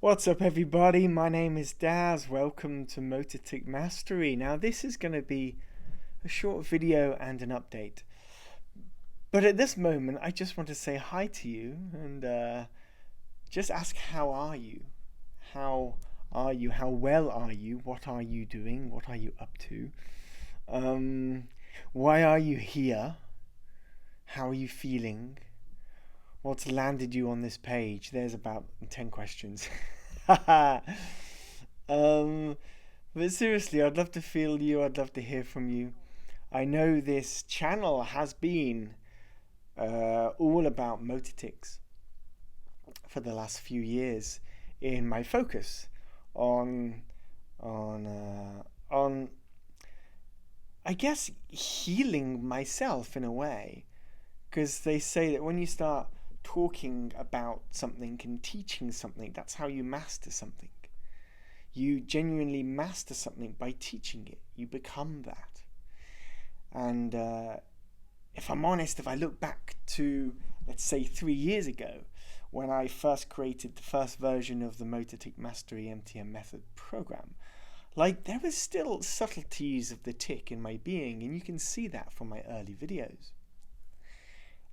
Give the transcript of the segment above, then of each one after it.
What's up, everybody? My name is Dazz. Welcome to Motor Tic Mastery. Now, this is going to be a short video and an update. But at this moment, I just want to say hi to you and just ask, how are you? How are you? How well are you? What are you doing? What are you up to? Why are you here? How are you feeling? What's landed you on this page? There's about 10 questions. But seriously, I'd love to feel you. I'd love to hear from you. I know this channel has been all about motor tics for the last few years, in my focus on I guess healing myself in a way, because they say that when you start talking about something and teaching something, that's how you master something. You genuinely master something by teaching it. You become that. And if I'm honest, if I look back to, let's say, 3 years ago, when I first created the first version of the Motor Tic Mastery MTM method program, there was still subtleties of the tic in my being, and you can see that from my early videos.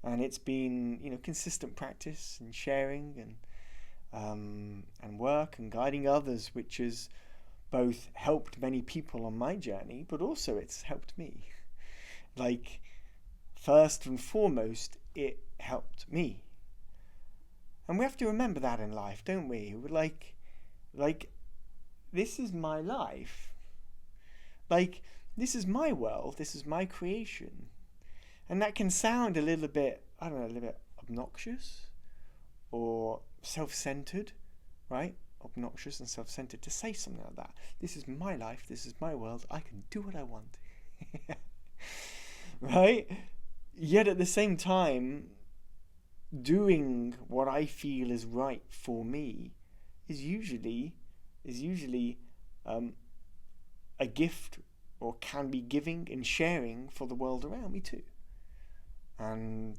And it's been, consistent practice and sharing and work and guiding others, which has both helped many people on my journey, but also it's helped me. First and foremost, it helped me. And we have to remember that in life, don't we? This is my life. This is my world. This is my creation. And that can sound a little bit, a little bit obnoxious or self-centered, right? Obnoxious and self-centered to say something like that. This is my life. This is my world. I can do what I want. Right? Yet at the same time, doing what I feel is right for me is usually a gift, or can be giving and sharing for the world around me too. And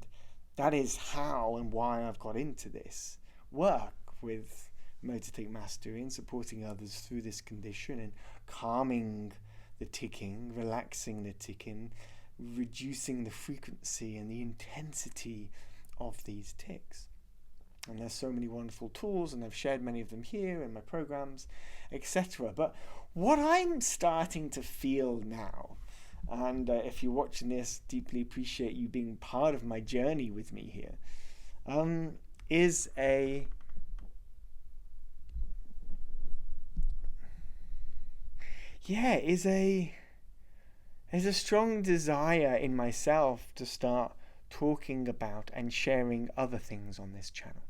that is how and why I've got into this work with Motor Tic Mastery and supporting others through this condition and calming the ticking, relaxing the ticking, reducing the frequency and the intensity of these tics. And there's so many wonderful tools, and I've shared many of them here in my programs, etc. But what I'm starting to feel now, and if you're watching this, deeply appreciate you being part of my journey with me here, is a strong desire in myself to start talking about and sharing other things on this channel.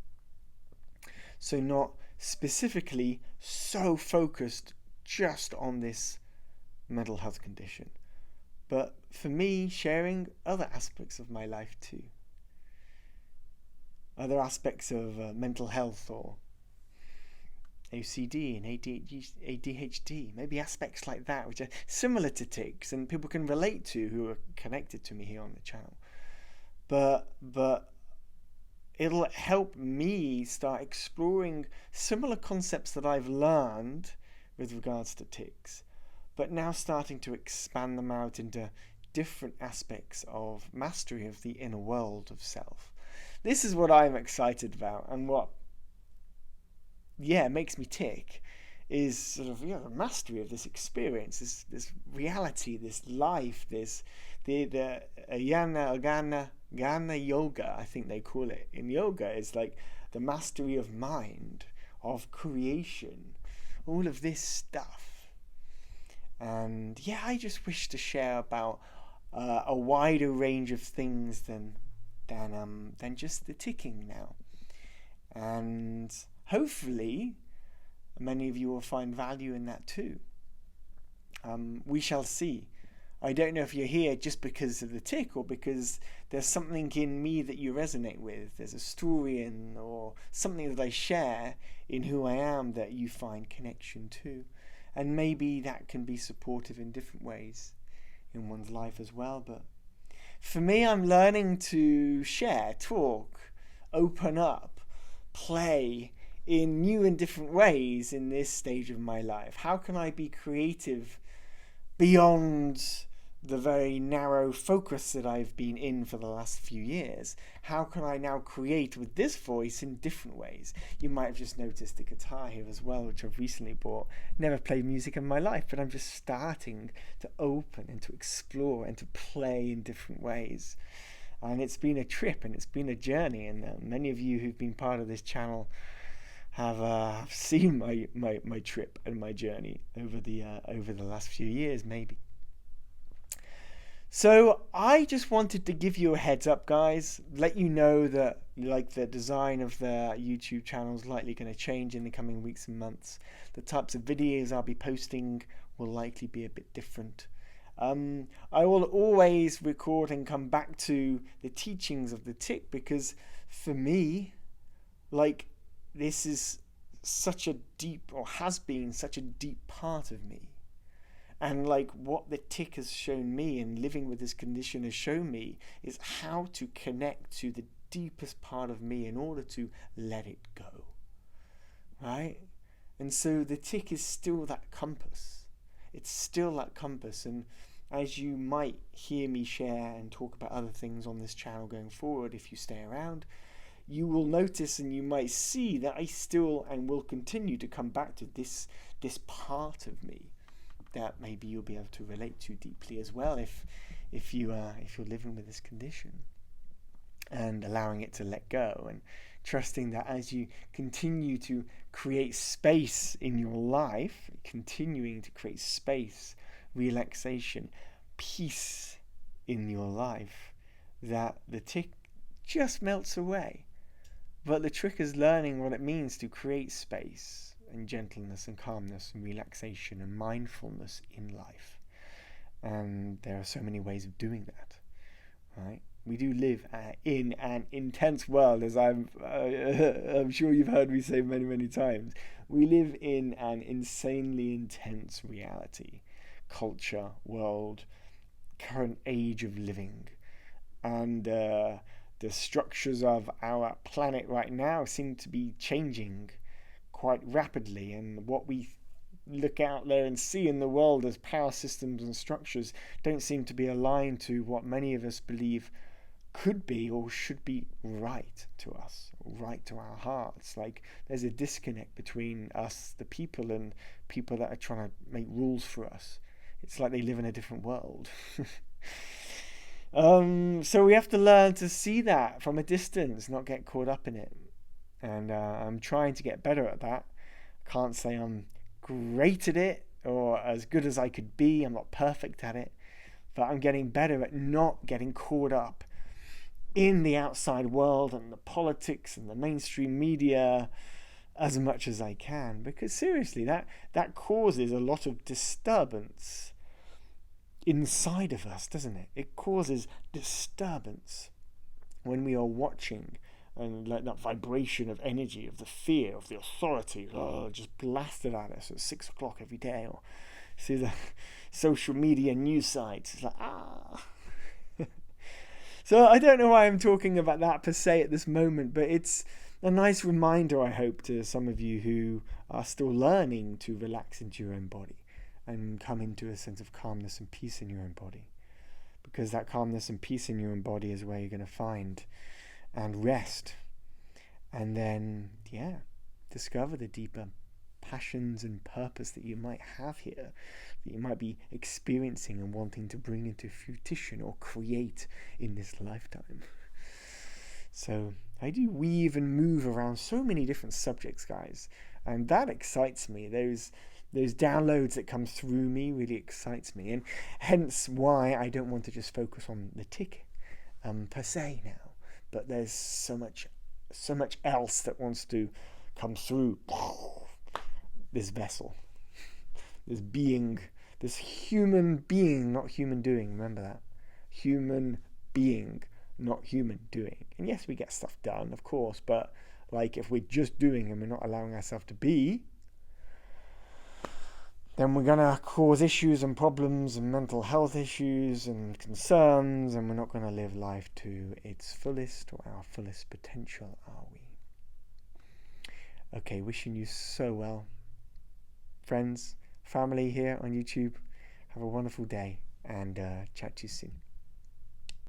So not specifically so focused just on this mental health condition, but for me, sharing other aspects of my life too. Other aspects of mental health, or OCD and ADHD, maybe aspects like that, which are similar to tics and people can relate to who are connected to me here on the channel. But it'll help me start exploring similar concepts that I've learned with regards to tics, but now starting to expand them out into different aspects of mastery of the inner world of self. This is what I'm excited about, and what makes me tick is sort of the mastery of this experience, this reality, this life, the Jnana yoga, I think they call it in yoga, is like the mastery of mind, of creation, all of this stuff. And I just wish to share about a wider range of things than just the ticking now. And hopefully many of you will find value in that too. We shall see. I don't know if you're here just because of the tic, or because there's something in me that you resonate with. There's a story or something that I share in who I am that you find connection to. And maybe that can be supportive in different ways in one's life as well. But for me, I'm learning to share, talk, open up, play in new and different ways in this stage of my life? How can I be creative beyond the very narrow focus that I've been in for the last few years? How can I now create with this voice in different ways? You might have just noticed the guitar here as well, which I've recently bought. Never played music in my life, but I'm just starting to open and to explore and to play in different ways. And it's been a trip and it's been a journey, and many of you who've been part of this channel have seen my trip and my journey over the last few years, maybe. So I just wanted to give you a heads up, guys, let you know that the design of the YouTube channel is likely going to change in the coming weeks and months. The types of videos I'll be posting will likely be a bit different. I will always record and come back to the teachings of the Tic, because for me, this is such a deep, or has been such a deep part of me. And what the Tic has shown me, and living with this condition has shown me, is how to connect to the deepest part of me in order to let it go. Right? And so the Tic is still that compass. It's still that compass. And as you might hear me share and talk about other things on this channel going forward, if you stay around, you will notice and you might see that I still and will continue to come back to this part of me that maybe you'll be able to relate to deeply as well if you're living with this condition, and allowing it to let go and trusting that as you continue to create space in your life, continuing to create space, relaxation, peace in your life, that the Tic just melts away. But the trick is learning what it means to create space and gentleness and calmness and relaxation and mindfulness in life. And there are so many ways of doing that, right? We do live in an intense world, as I'm sure you've heard me say many, many times. We live in an insanely intense reality, culture, world, current age of living. And the structures of our planet right now seem to be changing quite rapidly, and what we look out there and see in the world as power systems and structures don't seem to be aligned to what many of us believe could be or should be right to us, right to our hearts. There's a disconnect between us, the people, and people that are trying to make rules for us. It's like they live in a different world. So we have to learn to see that from a distance, not get caught up in it. And I'm trying to get better at that. Can't say I'm great at it or as good as I could be. I'm not perfect at it. But I'm getting better at not getting caught up in the outside world and the politics and the mainstream media as much as I can. Because seriously, that causes a lot of disturbance inside of us, doesn't it? It causes disturbance when we are watching, and that vibration of energy, of the fear, of the authority, just blasted at us at 6 o'clock every day, or see the social media news sites. It's So I don't know why I'm talking about that per se at this moment, but it's a nice reminder, I hope, to some of you who are still learning to relax into your own body and come into a sense of calmness and peace in your own body. Because that calmness and peace in your own body is where you're going to find and rest, and then discover the deeper passions and purpose that you might have here, that you might be experiencing and wanting to bring into fruition or create in this lifetime. So I do weave and move around so many different subjects, guys, and that excites me. Those downloads that come through me really excites me, and hence why I don't want to just focus on the Tic per se now. But there's so much else that wants to come through this vessel, this being, this human being, not human doing. Remember that. Human being, not human doing. And yes, we get stuff done, of course, but if we're just doing and we're not allowing ourselves to be, then we're going to cause issues and problems and mental health issues and concerns, and we're not going to live life to its fullest or our fullest potential, are we? Okay, wishing you so well. Friends, family here on YouTube, have a wonderful day, and chat to you soon.